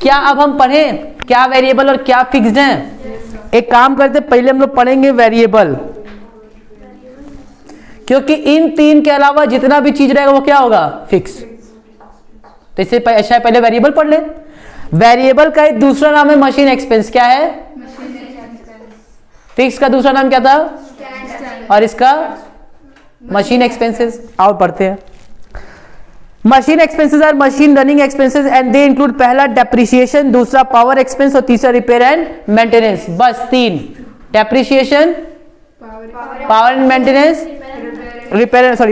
क्या अब हम पढ़ें क्या वेरिएबल और क्या फिक्स्ड हैं? एक काम करते पहले हम लोग पढ़ेंगे वेरिएबल, क्योंकि इन तीन के अलावा जितना भी चीज रहेगा वो क्या होगा? फिक्स। तो इससे अच्छा पहले वेरिएबल पढ़ ले। वेरिएबल का एक दूसरा नाम है मशीन एक्सपेंस। क्या है? फिक्स का दूसरा नाम क्या था? और इसका मशीन एक्सपेंसेस। आओ पढ़ते हैं। Machine expenses are machine running expenses and they include पहला डेप्रिसिएशन, दूसरा पावर एक्सपेंस और तीसरा रिपेयर एंड मेंटेनेंस। बस तीन, depreciation, power and maintenance,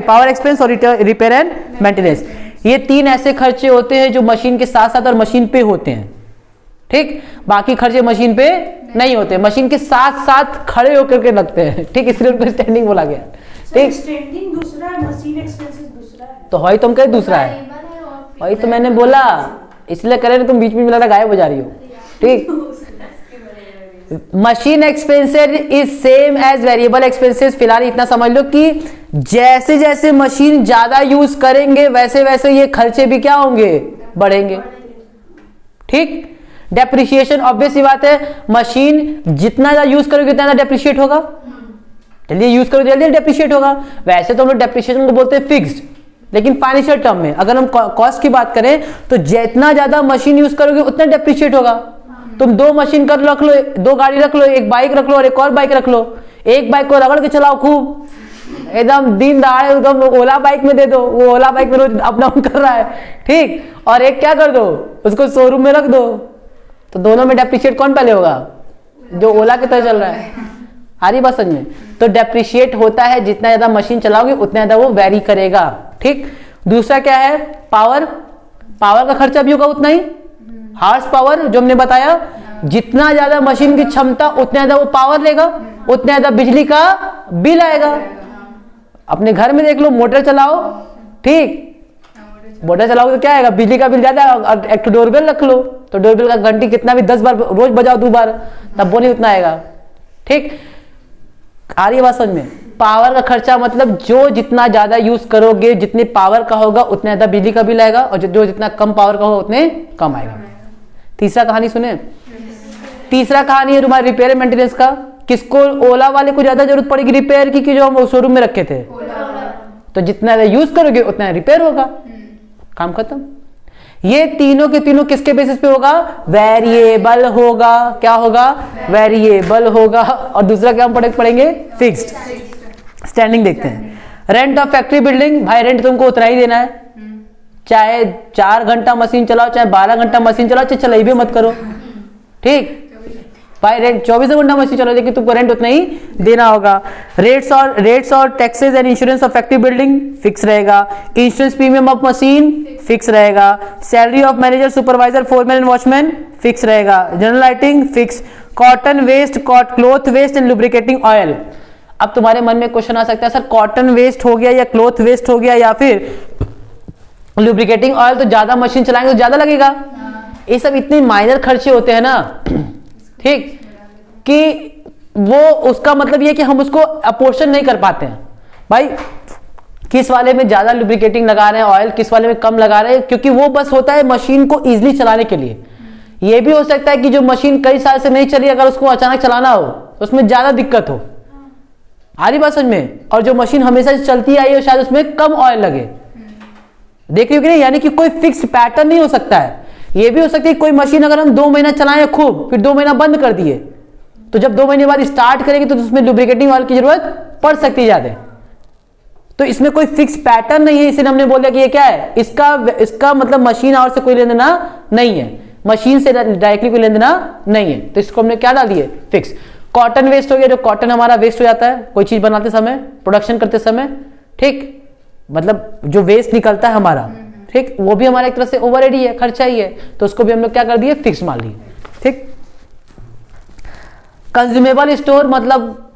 power expense और रिपेयर एंड मेंटेनेंस। ये तीन ऐसे खर्चे होते हैं जो मशीन के साथ साथ और मशीन पे होते हैं। ठीक, बाकी खर्चे मशीन पे नहीं होते, मशीन के साथ साथ खड़े होकर के लगते हैं। ठीक, इसलिए उनको स्टैंडिंग बोला गया। ठीक, स्टैंडिंग दूसरा है, मशीन एक्सपेंसेस दूसरा है। तो वही तुम कहे दूसरा है, वही तो मैंने बोला, इसलिए करे तुम बीच में लगा गायब हो जा रही हो। ठीक, machine expenses is same as variable expenses. फिलहाल इतना समझ लो कि जैसे जैसे मशीन ज्यादा यूज करेंगे वैसे वैसे ये खर्चे भी क्या होंगे? बढ़ेंगे। ठीक, डेप्रिसिएशन ऑब्वियस सी बात है, मशीन जितना ज्यादा यूज करोगे उतना ज्यादा डेप्रिशिएट होगा। जल्दी यूज करो जल्दी डेप्रिशिएट होगा। वैसे तो हम लोग डेप्रिसिएशन को बोलते हैं फिक्स्ड, लेकिन फाइनेंशियल टर्म में अगर हम कॉस्ट की बात करें तो जितना ज्यादा मशीन यूज करोगे उतना डेप्रिशिएट होगा। तुम दो मशीन कर रख लो, दो गाड़ी रख लो, एक बाइक रख लो और एक और बाइक रख लो। एक बाइक को रगड़ के चलाओ खूब, एकदम दिन दहाड़े एकदम ओला बाइक में दे दो, वो ओला बाइक में रोज अप डाउन कर रहा है। ठीक, और एक क्या कर दो, उसको शोरूम में रख दो, तो दोनों में डेप्रिशिएट कौन पहले होगा? जो ओला की तरह चल रहा है। आ रही बात समझ में? तो डेप्रिशिएट होता है जितना ज्यादा मशीन चलाओगे उतना ज्यादा वो वेरी करेगा। ठीक, दूसरा क्या है? पावर। पावर का खर्चा भी होगा उतना ही। हार्स पावर जो हमने बताया, जितना ज्यादा मशीन की क्षमता उतना ज्यादा वो पावर लेगा, उतना ज्यादा बिजली का बिल आएगा। अपने घर में देख लो, मोटर चलाओ, ठीक, मोटर चलाओगे तो क्या आएगा? बिजली का बिल ज्यादा। और एक डोरबेल रख लो तो डोरबेल का घंटी कितना भी 10 बार रोज बजाओ, 2 बार, तब वो नहीं उतना आएगा। ठीक, आ रही है बात समझ में? पावर का खर्चा मतलब जो जितना ज्यादा यूज करोगे, जितनी पावर का होगा उतना ज्यादा बिजली का बिल आएगा, और जो जितना कम पावर का होगा उतने कम आएगा। तीसरा कहानी सुने। तीसरा कहानी है तुम्हारे रिपेयर एंड मेंटेनेंस का। किसको? ओला वाले को ज्यादा जरूरत पड़ेगी रिपेयर की, कि जो हम शोरूम में रखे थे। तो जितना ज्यादा यूज करोगे उतना रिपेयर होगा, काम खत्म। ये तीनों के तीनों किसके बेसिस पे होगा? वेरिएबल होगा। क्या होगा? वेरिएबल होगा। और दूसरा क्या हम पढ़ेंगे? फिक्स्ड। स्टैंडिंग देखते हैं। रेंट ऑफ फैक्ट्री बिल्डिंग, भाई रेंट तुमको उतना ही देना है, चाहे 4 घंटा मशीन चलाओ, चाहे 12 घंटा मशीन चलाओ, चाहे चलाई भी मत करो। ठीक, भाई रेंट 24 घंटा मशीन चलाओ, लेकिन तुमको रेंट उतना ही देना होगा। रेट्स और taxes and insurance of factory building fix रहेगा। Insurance premium of machine fix रहेगा। Salary of manager, supervisor, foreman and watchman fix रहेगा। General lighting fix. Cotton waste, cloth waste and lubricating oil. अब तुम्हारे मन में question आ सकता है, sir cotton waste हो गया या क्लॉथ वेस्ट हो गया या फिर लुब्रिकेटिंग ऑयल, तो ज्यादा मशीन चलाएंगे तो ज्यादा लगेगा। ये सब इतने माइनर खर्चे होते हैं ना, ठीक, कि वो उसका मतलब ये कि हम उसको अपोर्शन नहीं कर पाते हैं। भाई किस वाले में ज्यादा लुब्रिकेटिंग लगा रहे हैं ऑयल, किस वाले में कम लगा रहे हैं, क्योंकि वो बस होता है मशीन को इजीली चलाने के लिए। ये भी हो सकता है कि जो मशीन कई साल से नहीं चली, अगर उसको अचानक चलाना हो तो उसमें ज्यादा दिक्कत हो। आ रही बात समझ में? और जो मशीन हमेशा से चलती आई है शायद उसमें कम ऑयल लगे। देख रही हो कि नहीं? यानी कि कोई फिक्स पैटर्न नहीं हो सकता है। ये भी हो सकता है कोई मशीन अगर हम 2 महीना चलाएं खूब, फिर 2 महीना बंद कर दिए, तो जब 2 महीने बाद स्टार्ट करेंगे तो उसमें लुब्रिकेटिंग ऑयल की जरूरत पड़ सकती है ज्यादा। तो इसमें कोई फिक्स पैटर्न नहीं है, इसलिए हमने बोल दिया कि ये क्या है, इसका मतलब मशीन आवर से कोई लेना देना नहीं है, मशीन से डायरेक्टली कोई लेना देना नहीं है। तो इसको हमने क्या डाल दिए? फिक्स। कॉटन वेस्ट हो गया, जो कॉटन हमारा वेस्ट हो जाता है कोई चीज बनाते समय, प्रोडक्शन करते समय, ठीक, मतलब जो वेस्ट निकलता है हमारा, ठीक, वो भी हमारा एक तरह से ओवरहेड ही है, खर्चा ही है, तो उसको भी हम लोग क्या कर दिए? फिक्स मान लिए। ठीक। कंज्यूमेबल स्टोर मतलब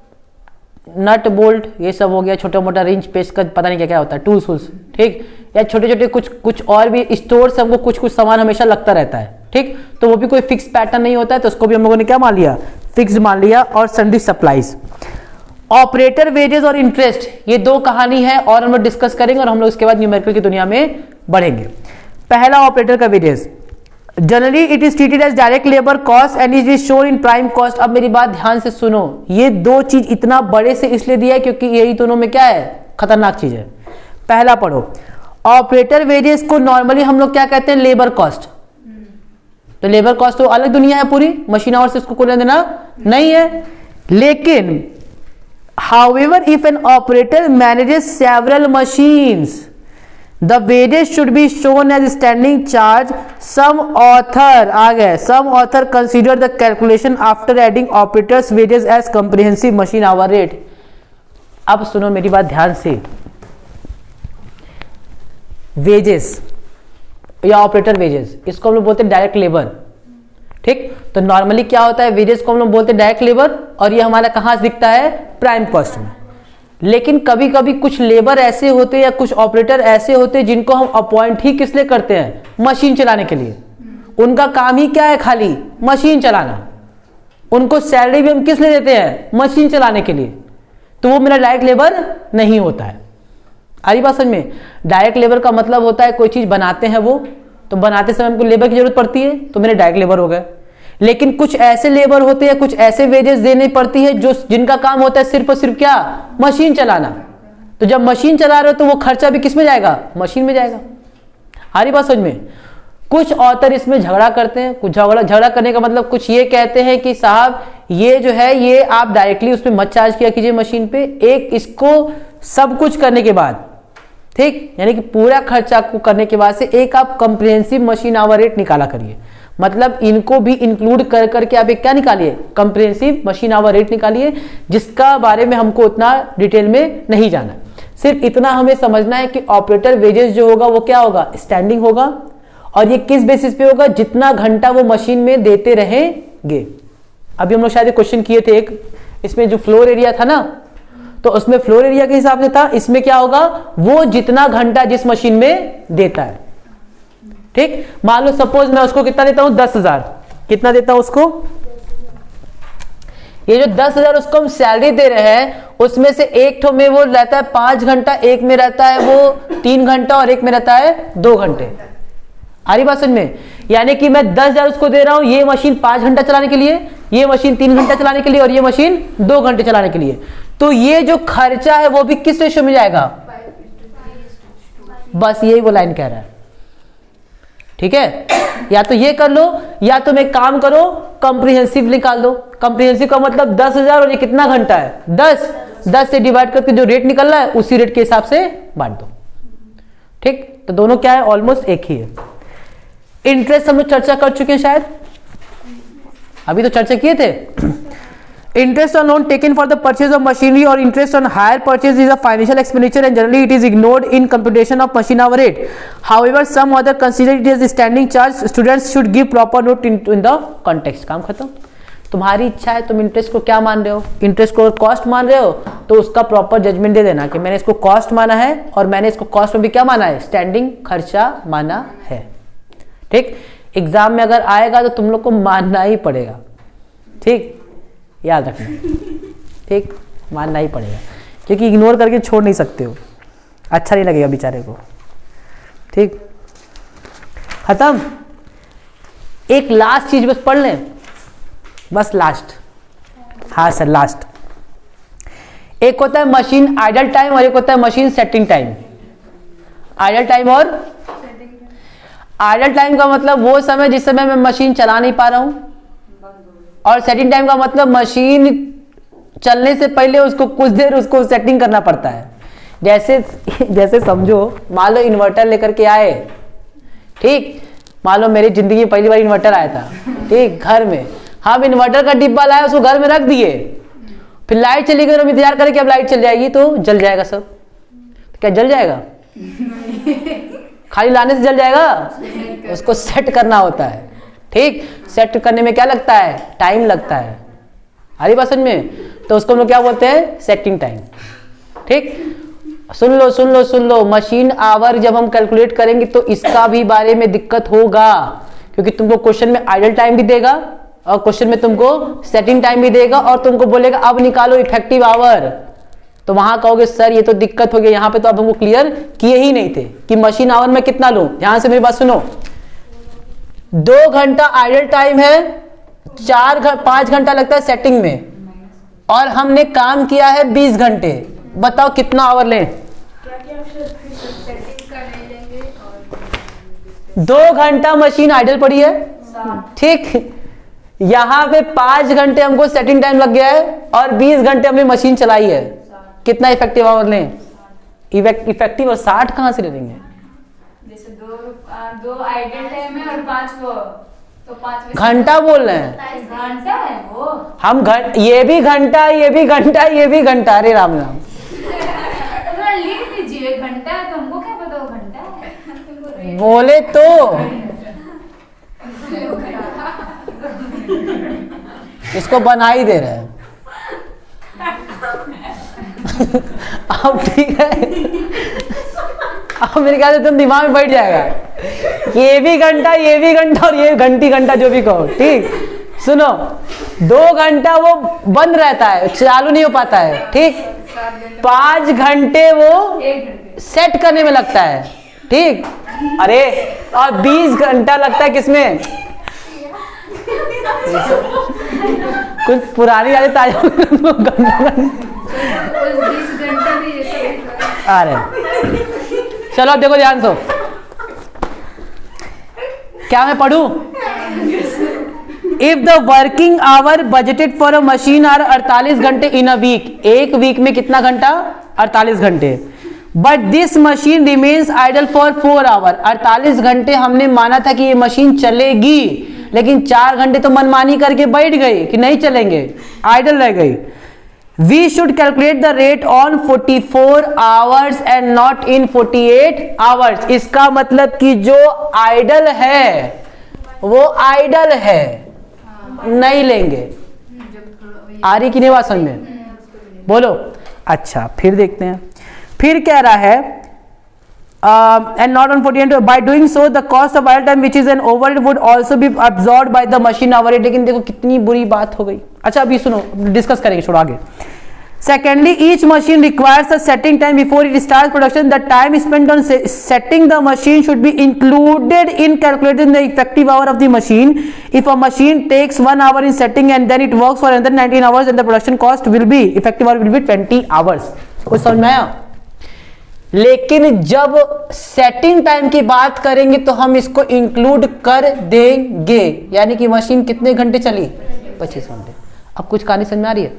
नट बोल्ट ये सब हो गया, छोटा मोटा रिंच पेस्ट का पता नहीं क्या क्या होता है, टूल्स वूल्स, ठीक, या छोटे छोटे कुछ और भी स्टोर से हमको कुछ सामान हमेशा लगता रहता है, ठीक, तो वो भी कोई फिक्स पैटर्न नहीं होता है, तो उसको भी हम लोगों ने क्या मान लिया? फिक्स मान लिया। और सन्ड्री सप्लाईज। ऑपरेटर वेजेस और इंटरेस्ट, ये 2 कहानी है और हम लोग डिस्कस करेंगे, और हम लोग उसके बाद न्यूमेरिकल की दुनिया में बढ़ेंगे। पहला ऑपरेटर का wages, generally it is treated as direct labour cost and is shown in prime cost. अब मेरी बात ध्यान से सुनो, ये दो चीज इतना बड़े से इसलिए दिया है क्योंकि यही दोनों में क्या है, खतरनाक चीज है। पहला पढ़ो, ऑपरेटर वेजेस को नॉर्मली हम लोग क्या कहते हैं, लेबर कॉस्ट। तो लेबर कॉस्ट तो अलग दुनिया है पूरी, मशीन आवर से इसको कोई लेना देना नहीं है। लेकिन however if an operator manages several machines the wages should be shown as standing charge. Some author आ गए, some author consider the calculation after adding operators wages as comprehensive machine hour rate. अब सुनो मेरी बात ध्यान से, wages या operator wages, इसको हम लोग बोलते हैं डायरेक्ट लेबर। ठीक, तो नॉर्मली क्या होता है, वेजेस को हम लोग बोलते हैं डायरेक्ट लेबर, और ये हमारा कहां से दिखता है, प्राइम कॉस्ट में। लेकिन कभी कभी कुछ लेबर ऐसे होते हैं या कुछ ऑपरेटर ऐसे होते हैं जिनको हम अपॉइंट ही किस लिए करते हैं, मशीन चलाने के लिए। उनका काम ही क्या है, खाली मशीन चलाना। उनको सैलरी भी हम किस लिए देते हैं, मशीन चलाने के लिए। तो वो मेरा डायरेक्ट लेबर नहीं होता है। आ रही बात समझ में? डायरेक्ट लेबर का मतलब होता है कोई चीज बनाते हैं वो, तो बनाते समय हमको लेबर की जरूरत पड़ती है, तो मेरे डायरेक्ट लेबर हो गए। लेकिन कुछ ऐसे लेबर होते हैं, कुछ ऐसे वेजेस देनी पड़ती है जो जिनका काम होता है सिर्फ और सिर्फ क्या, मशीन चलाना। तो जब मशीन चला रहे हो तो वो खर्चा भी किस में जाएगा, मशीन में जाएगा। आ रही बात समझ में? कुछ ऑथर इसमें झगड़ा करते हैं, कुछ झगड़ा करने का मतलब कुछ ये कहते हैं कि साहब ये जो है ये आप डायरेक्टली उसमें मत चार्ज किया कीजिए मशीन पे, एक इसको सब कुछ करने के बाद, ठीक, यानी कि पूरा खर्चा को करने के बाद से एक आप कंप्रिहेंसिव मशीन आवर रेट निकाला करिए। मतलब इनको भी इंक्लूड कर करके आप एक क्या निकालिए, कंप्रिहेंसिव मशीन आवर रेट निकालिए, जिसका बारे में हमको उतना डिटेल में नहीं जाना। सिर्फ इतना हमें समझना है कि ऑपरेटर वेजेस जो होगा वो क्या होगा, स्टैंडिंग होगा, और ये किस बेसिस पे होगा, जितना घंटा वो मशीन में देते रहेंगे। अभी हम लोग शायद क्वेश्चन किए थे एक, इसमें जो फ्लोर एरिया था ना, तो उसमें फ्लोर एरिया के हिसाब से था, इसमें क्या होगा, वो जितना घंटा जिस मशीन में देता है। ठीक, मान लो सपोज मैं उसको कितना देता हूं, 10,000, कितना देता हूं उसको, ये जो 10,000 उसको हम सैलरी दे रहे हैं, उसमें से एक ठो में वो रहता है 5 घंटा, एक में रहता है वो 3 घंटा, और एक में रहता है 2 घंटे। आ रही बात समझ में? यानी कि मैं 10,000 उसको दे रहा हूं, ये मशीन 5 घंटा चलाने के लिए, ये मशीन 3 घंटा चलाने के लिए, और ये मशीन 2 घंटे चलाने के लिए। तो ये जो खर्चा है वो भी किस रेशो में जाएगा, बस यही वो लाइन कह रहा है। ठीक है, या तो ये कर लो, या तो एक काम करो, कंप्रिहेंसिव निकाल दो। कंप्रिहेंसिव का मतलब 10,000 और ये कितना घंटा है, 10 से डिवाइड करके जो रेट निकल रहा है उसी रेट के हिसाब से बांट दो। ठीक, तो दोनों क्या है, ऑलमोस्ट एक ही है। इंटरेस्ट हम लोग चर्चा कर चुके हैं शायद, अभी तो चर्चा किए थे। Interest on loan taken for the purchase of machinery or interest on hire purchase is a financial expenditure and generally it is ignored in computation of machine hour rate. However, some other consider it as a standing charge. Students should give proper note in the context. काम खत्म। तुम्हारी इच्छा है, तुम interest को क्या मान रहे हो, इंटरेस्ट को कॉस्ट मान रहे हो, तो उसका प्रॉपर जजमेंट दे देना कि मैंने इसको कॉस्ट माना है, और मैंने इसको कॉस्ट में भी क्या माना है, स्टैंडिंग खर्चा माना है। ठीक, एग्जाम में अगर आएगा तो तुम लोग को मानना ही पड़ेगा। ठीक, याद रखना। ठीक, मानना ही पड़ेगा, क्योंकि इग्नोर करके छोड़ नहीं सकते हो, अच्छा नहीं लगेगा बेचारे को। ठीक, खत्म। एक लास्ट चीज बस पढ़ लें, बस लास्ट। हाँ सर, लास्ट। एक होता है मशीन आइडल टाइम और एक होता है machine setting time. Idle time और आइडल टाइम का मतलब वो समय जिस समय मैं मशीन चला नहीं पा रहा हूं, और सेटिंग टाइम का मतलब मशीन चलने से पहले उसको कुछ देर उसको सेटिंग करना पड़ता है। जैसे समझो, मान लो इन्वर्टर लेकर के आए, ठीक, मान लो मेरी जिंदगी में पहली बार इन्वर्टर आया था, ठीक, घर में हम इन्वर्टर का डिब्बा लाए, उसको घर में रख दिए, फिर लाइट चली गई, हम इंतजार करें कि अब लाइट चल जाएगी तो जल जाएगा सब। तो क्या जल जाएगा? खाली लाने से जल जाएगा? उसको सेट करना होता है। ठीक, सेट करने में क्या लगता है, टाइम लगता है। आ रही बात समझ में? तो उसको हम लोग क्या बोलते हैं, सेटिंग टाइम। ठीक, सुन लो, मशीन आवर जब हम कैलकुलेट करेंगे तो इसका भी बारे में दिक्कत होगा, क्योंकि तुमको क्वेश्चन में आइडल टाइम भी देगा और क्वेश्चन में तुमको सेटिंग टाइम भी देगा, और तुमको बोलेगा अब निकालो इफेक्टिव आवर। तो वहां कहोगे सर ये तो दिक्कत हो गई, यहाँ पे तो अब हमको क्लियर किए ही नहीं थे कि मशीन आवर में कितना लूं। ध्यान से मेरी बात सुनो, 2 घंटा आइडल टाइम है, 5 घंटा लगता है सेटिंग में, और हमने काम किया है 20 घंटे। बताओ कितना आवर लें? क्या क्या सेटिंग का ले लेंगे और 2 घंटा मशीन आइडल पड़ी है, ठीक, यहाँ पे 5 घंटे हमको सेटिंग टाइम लग गया है और 20 घंटे हमने मशीन चलाई है। कितना इफेक्टिव आवर लें? इफेक्टिव और 60 कहाँ से ले लेंगे? जैसे दो आइडल टाइम है और 5 वो, तो 5 घंटा बोल रहे हैं घंटा है वो। हम। ये भी घंटा, ये भी घंटा, ये भी घंटा। अरे राम राम, थोड़ा लिख दीजिए घंटा है, तो हमको क्या पता वो घंटा है। बोले तो इसको बना ही दे रहे हैं। अब ठीक है, अब मेरे ख्याल से तुम दिमाग में बैठ जाएगा। ये भी घंटा, ये भी घंटा, और ये घंटी घंटा जो भी कहो, ठीक। सुनो, 2 घंटा वो बंद रहता है, चालू नहीं हो पाता है, ठीक। 5 घंटे वो 1 घंटे सेट करने में लगता है, ठीक। अरे, और 20 घंटा लगता है किसमें? कुछ पुरानी यादें ताजा हो गई। 20 घंटे में ये सब। अरे चलो अब देखो ध्यान से, क्या मैं पढ़ूं? If the working hour budgeted for a machine are 48 घंटे इन अ वीक, एक वीक में कितना घंटा? 48 घंटे। But this machine remains idle for 4 hour, 48 घंटे हमने माना था कि ये मशीन चलेगी, लेकिन 4 घंटे तो मनमानी करके बैठ गई कि नहीं चलेंगे, आइडल रह गई। We should calculate the rate on 44 hours and not in 48 hours. इसका मतलब कि जो आइडल है वो आइडल है, नहीं लेंगे। आ रही कि नहीं बात समझ में? बोलो। अच्छा, फिर देखते हैं, फिर कह रहा है and not on 48, by doing so the cost of idle time which is an overhead would also be absorbed by the machine overhead। लेकिन देखो कितनी बुरी बात हो गई। अच्छा अभी सुनो, डिस्कस करेंगे, छोड़ो आगे। Secondly, each machine requires a setting time before it starts production. The time spent on setting the machine should be included in calculating the effective hour of the machine. If a machine takes 1 hour in setting and then it works for another 19 hours, then the production cost will be, effective hour will be 20 hours। कुछ समझ में आया? लेकिन जब setting time की बात करेंगे तो हम इसको इंक्लूड कर देंगे, यानी कि मशीन कितने घंटे चली? 25 घंटे। अब कुछ कहानी समझ में आ रही है?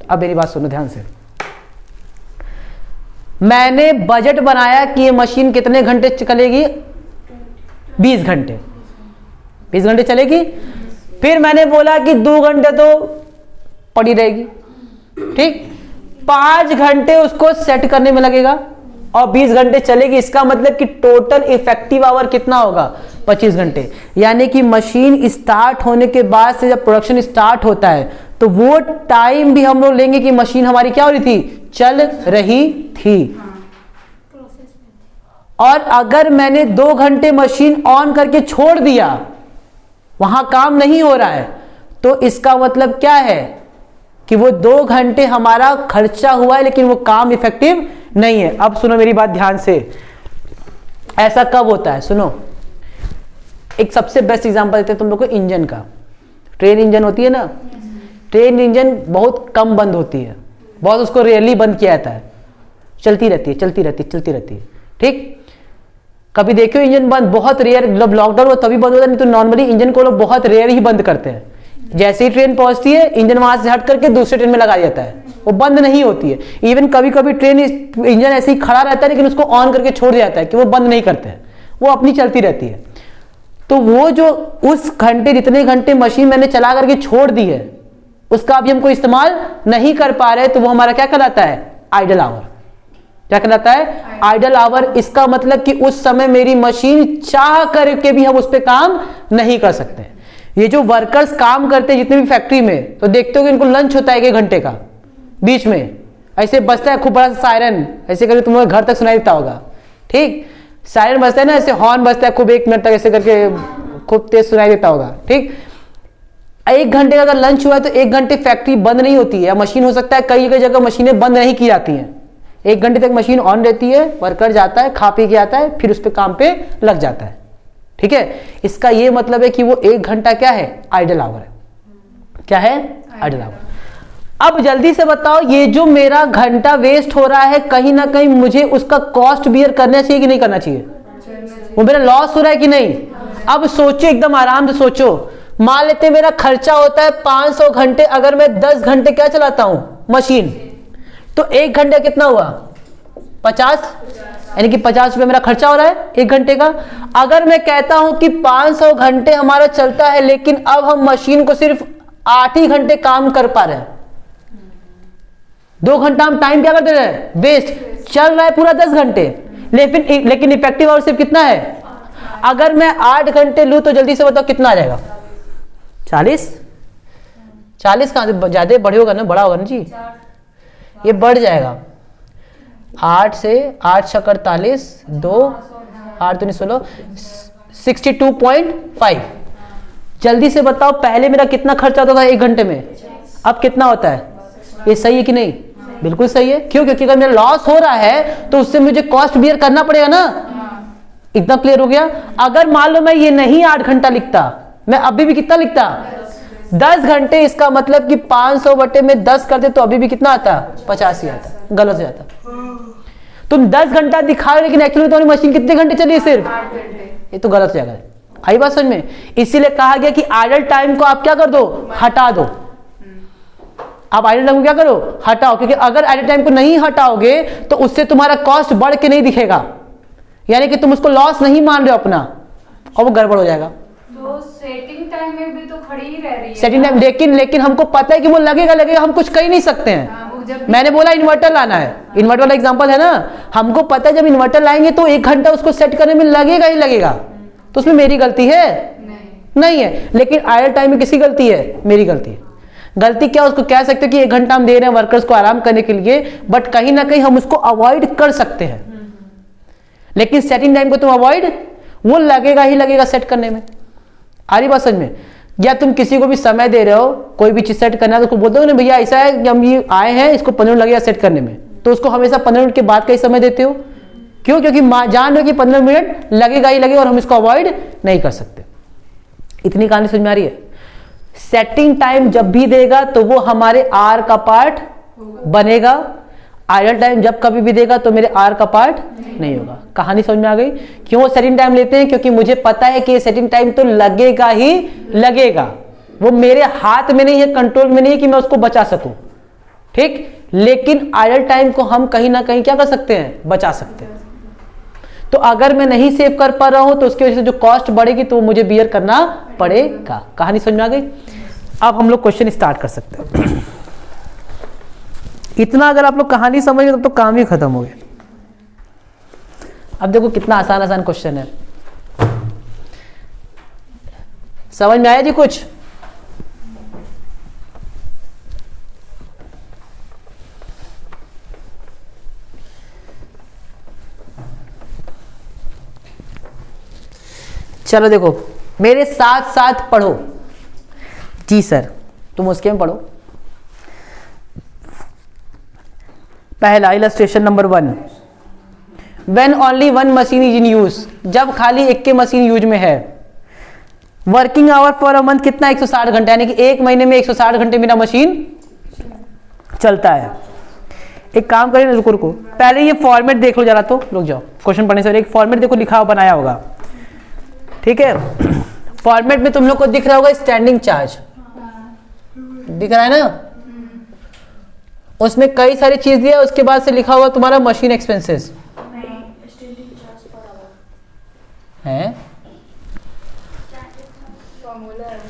अब मेरी बात सुनो ध्यान से। मैंने बजट बनाया कि ये मशीन कितने घंटे चलेगी? 20 घंटे। 20 घंटे चलेगी। फिर मैंने बोला कि 2 घंटे तो पड़ी रहेगी, ठीक। 5 घंटे उसको सेट करने में लगेगा और 20 घंटे चलेगी। इसका मतलब कि टोटल इफेक्टिव आवर कितना होगा? 25 घंटे। यानी कि मशीन स्टार्ट होने के बाद से जब प्रोडक्शन स्टार्ट होता है तो वो टाइम भी हम लोग लेंगे कि मशीन हमारी क्या हो रही थी? चल रही थी। और अगर मैंने 2 घंटे मशीन ऑन करके छोड़ दिया, वहां काम नहीं हो रहा है, तो इसका मतलब क्या है कि वो 2 घंटे हमारा खर्चा हुआ है लेकिन वो काम इफेक्टिव नहीं है। अब सुनो मेरी बात ध्यान से, ऐसा कब होता है? सुनो, एक सबसे बेस्ट एग्जांपल देते हैं तुम लोग को इंजन का। ट्रेन इंजन होती है ना, ट्रेन इंजन बहुत कम बंद होती है, बहुत उसको रेयरली बंद किया जाता है, चलती रहती है, चलती रहती है, चलती रहती है, ठीक। कभी देखो इंजन बंद बहुत रेयर, जब लॉकडाउन हो तभी बंद होता है, नहीं तो नॉर्मली इंजन को लोग बहुत रेयर ही बंद करते हैं। जैसे ही ट्रेन पहुंचती है इंजन वहां से हट करके दूसरे ट्रेन में लगा दिया जाता है, वो बंद नहीं होती है। इवन कभी कभी ट्रेन इंजन ऐसे ही खड़ा रहता है लेकिन उसको ऑन करके छोड़ दिया जाता है कि वो बंद नहीं करते हैं, वो अपनी चलती रहती है। तो वो जो उस घंटे, जितने घंटे मशीन मैंने चला करके छोड़ दी है, उसका अभी हमको इस्तेमाल नहीं कर पा रहे, तो वो हमारा क्या कहलाता है? Idle hour. क्या कहलाता है? Idle hour. इसका मतलब कि उस समय मेरी मशीन चाह करके भी हम उस पर काम नहीं कर सकते। ये जो वर्कर्स काम करते हैं जितने भी फैक्ट्री में, तो देखते हो कि इनको लंच होता है 1 घंटे का, बीच में ऐसे बजता है खूब बड़ा सा सायरन, ऐसे करके तुम्हारे घर तक सुनाई देता होगा, ठीक। सायरन बजता है ना, ऐसे हॉर्न बजता है खूब 1 मिनट तक, ऐसे करके खूब तेज सुनाई देता होगा, ठीक। 1 घंटे का अगर लंच हुआ है तो 1 घंटे फैक्ट्री बंद नहीं होती है, या मशीन हो सकता है कई कई जगह मशीनें बंद नहीं की जाती हैं। 1 घंटे तक मशीन ऑन रहती है, वर्कर जाता है, खा पी के आता है, फिर उस पर काम पे लग जाता है, ठीक है, इसका ये मतलब है कि वो 1 घंटा क्या है, आइडल आवर है। क्या है, आइडल आवर। अब जल्दी से बताओ, ये जो मेरा घंटा वेस्ट हो रहा है, कहीं ना कहीं मुझे उसका कॉस्ट बियर करना चाहिए कि नहीं करना चाहिए? वो मेरा लॉस हो रहा है कि नहीं? अब सोचो, एकदम आराम से सोचो। मान लेते मेरा खर्चा होता है 500 घंटे, अगर मैं 10 घंटे क्या चलाता हूं, मशीन, तो 1 घंटे कितना हुआ, 50, यानी कि 50 रुपये मेरा खर्चा हो रहा है 1 घंटे का। अगर मैं कहता हूं कि 500 घंटे हमारा चलता है, लेकिन अब हम मशीन को सिर्फ 8 ही घंटे काम कर पा रहे हैं, 2 घंटा हम टाइम क्या कर दे रहे हैं, वेस्ट। चल रहा है पूरा 10 घंटे, लेकिन इफेक्टिव आवर सिर्फ कितना है? अगर मैं 8 घंटे लूं तो जल्दी से बताओ कितना आ जाएगा? 40 कहां से, ज्यादा बड़े होगा ना, बड़ा होगा ना जी, ये बढ़ जाएगा। 8 से 8 छक 48, 2 8 दूनी 16, 62.5। जल्दी से बताओ, पहले मेरा कितना खर्चा होता था 1 घंटे में, अब कितना होता है? ये सही है कि नहीं? बिल्कुल सही है। क्यों? क्योंकि अगर मेरा लॉस हो रहा है तो उससे मुझे कॉस्ट बियर करना पड़ेगा ना। इतना क्लियर हो गया? अगर मान लो मैं ये नहीं 8 घंटा लिखता, मैं अभी भी कितना लिखता, 10 घंटे, इसका मतलब कि 500 बटे में 10 करते तो अभी भी कितना आता, 50 ही आता। गलत हो जाता। तुम 10 घंटा दिखा रहे, लेकिन एक्चुअली तुम्हारी मशीन कितने घंटे चली है, सिर्फ 8 घंटे। ये तो गलत हो जाएगा। आई बात समझ में? इसीलिए कहा गया कि आइडल टाइम को आप क्या कर दो, हटा दो। आप आइडल टाइम को क्या करो, हटाओ, क्योंकि अगर आइडल टाइम को नहीं हटाओगे तो उससे तुम्हारा कॉस्ट बढ़ के नहीं दिखेगा, यानी कि तुम उसको लॉस नहीं मान रहे हो अपना, और वो गड़बड़ हो जाएगा। तो सेटिंग टाइम में भी तो खड़ी ही रह रही है। सेटिंग टाइम, लेकिन हमको पता है कि वो लगेगा, हम कुछ कर ही नहीं सकते हैं। मैंने बोला इन्वर्टर लाना है, इन्वर्टर वाला एग्जांपल है ना, हमको पता है जब इन्वर्टर लाएंगे तो 1 घंटा उसको सेट करने में लगेगा ही लगेगा, तो उसमें मेरी गलती है? नहीं है। लेकिन आइडल टाइम में किसकी गलती है? मेरी गलती है। गलती क्या, उसको कह सकते हो कि 1 घंटा हम दे रहे हैं वर्कर्स को आराम करने के लिए, बट कहीं ना कहीं हम उसको अवॉइड कर सकते हैं। लेकिन सेटिंग टाइम को तुम अवॉइड, वो लगेगा ही लगेगा सेट करने में। आ रही बात समझ में? या तुम किसी को भी समय दे रहे हो, कोई भी चीज सेट करना है, तो उसको बोलते हो ना भैया ऐसा है कि हम ये आए हैं, इसको 15 मिनट लगेगा सेट करने में, तो उसको हमेशा 15 मिनट के बाद का ही समय देते हो। क्यों? क्योंकि जान रहे हो कि 15 मिनट लगेगा ही लगेगा और हम इसको अवॉइड नहीं कर सकते। इतनी कहानी समझ में आ रही है? सेटिंग टाइम जब भी देगा तो वो हमारे आर का पार्ट बनेगा, आइडल टाइम जब कभी भी देगा तो मेरे आर का पार्ट नहीं होगा। कहानी समझ में आ गई? क्यों सेटिंग टाइम लेते हैं? क्योंकि मुझे पता है कि ये सेटिंग टाइम तो लगेगा ही लगेगा, वो मेरे हाथ में नहीं है, कंट्रोल में नहीं है कि मैं उसको बचा सकूं, ठीक। लेकिन आइडल टाइम को हम कहीं ना कहीं क्या कर सकते हैं, बचा सकते हैं। तो अगर मैं नहीं सेव कर पा रहा हूं तो उसकी वजह से जो कॉस्ट बढ़ेगी तो मुझे बियर करना पड़ेगा। कहानी समझ में आ गई? अब हम लोग क्वेश्चन स्टार्ट कर सकते हैं। इतना अगर आप लोग कहानी समझ गए तब तो काम ही खत्म हो गया। अब देखो कितना आसान आसान क्वेश्चन है, समझ में आया जी कुछ? चलो देखो मेरे साथ साथ पढ़ो। जी सर, तुम उसके में पढ़ो। पहला illustration number 1, when only 1 machine is in use, जब खाली एक के मशीन यूज में है। Working hour for a month कितना, 160 घंटे, यानी कि 1 महीने में 160 घंटे मेरा मशीन चलता है। एक काम करें, रुको पहले ये फॉर्मेट देख लो जरा, तो रुक जाओ, क्वेश्चन पढ़ने से एक फॉर्मेट देखो लिखा हुआ बनाया होगा, ठीक है। फॉर्मेट में तुम लोग को दिख रहा होगा स्टैंडिंग चार्ज, दिख रहा है ना, उसमें कई सारी चीज दिया, उसके बाद से लिखा हुआ तुम्हारा मशीन एक्सपेंसेस है,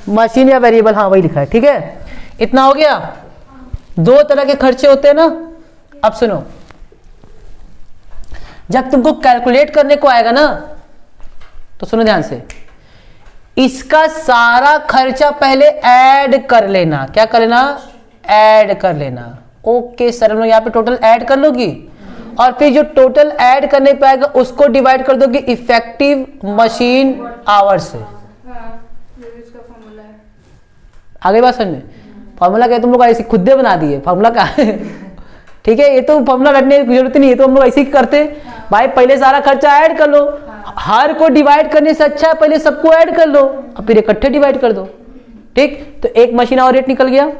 मशीन या वेरिएबल, हाँ वही लिखा है, ठीक है। इतना हो गया। 2 तरह के खर्चे होते हैं ना। अब सुनो, जब तुमको कैलकुलेट करने को आएगा ना तो सुनो ध्यान से, इसका सारा खर्चा पहले ऐड कर लेना। क्या कर लेना? ऐड कर लेना। ओके सर, हम लोग यहाँ पे टोटल ऐड कर लोगी, और फिर जो टोटल ऐड करने पे आएगा उसको डिवाइड कर दोगे इफेक्टिव मशीन आवर से। आगे बात समझ में? फॉर्मूला क्या तुम लोग ऐसे खुद दे बना दिए, फॉर्मूला क्या है? ठीक है, ये तो फॉर्मूला रटने की जरूरत नहीं है, तो हम लोग ऐसे ही करते भाई, पहले सारा खर्चा ऐड कर लो, हर को डिवाइड करने से अच्छा है पहले सबको ऐड कर लो और फिर इकट्ठे डिवाइड कर दो। ठीक, तो एक मशीन आवर रेट निकल गया।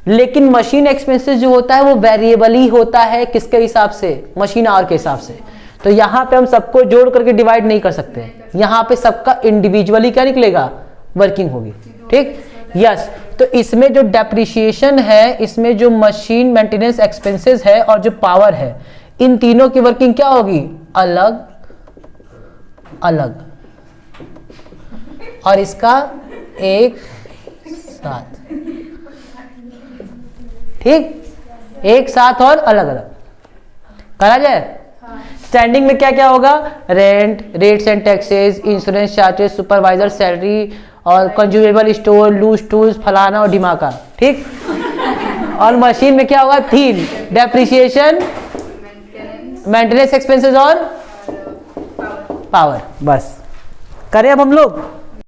लेकिन मशीन एक्सपेंसेस जो होता है वो वेरिएबल ही होता है, किसके हिसाब से? मशीन आवर के हिसाब से। तो यहां पे हम सबको जोड़ करके डिवाइड नहीं कर सकते, यहां पे सबका इंडिविजुअली क्या निकलेगा? वर्किंग होगी। ठीक, यस। तो इसमें जो डेप्रिसिएशन है, इसमें जो मशीन मेंटेनेंस एक्सपेंसेस है और जो पावर है, इन तीनों की वर्किंग क्या होगी? अलग अलग, और इसका एक साथ। ठीक, एक साथ और अलग अलग करा जाए। स्टैंडिंग में क्या क्या होगा? Rent, rates and taxes, insurance charges, supervisor salary और कंज्यूमेबल स्टोर, लूज टूल्स, फलाना और ढिमाका। ठीक, और मशीन में क्या होगा? 3, डेप्रिसिएशन, मेंटेनेंस एक्सपेंसेस और पावर। बस करें अब हम लोग।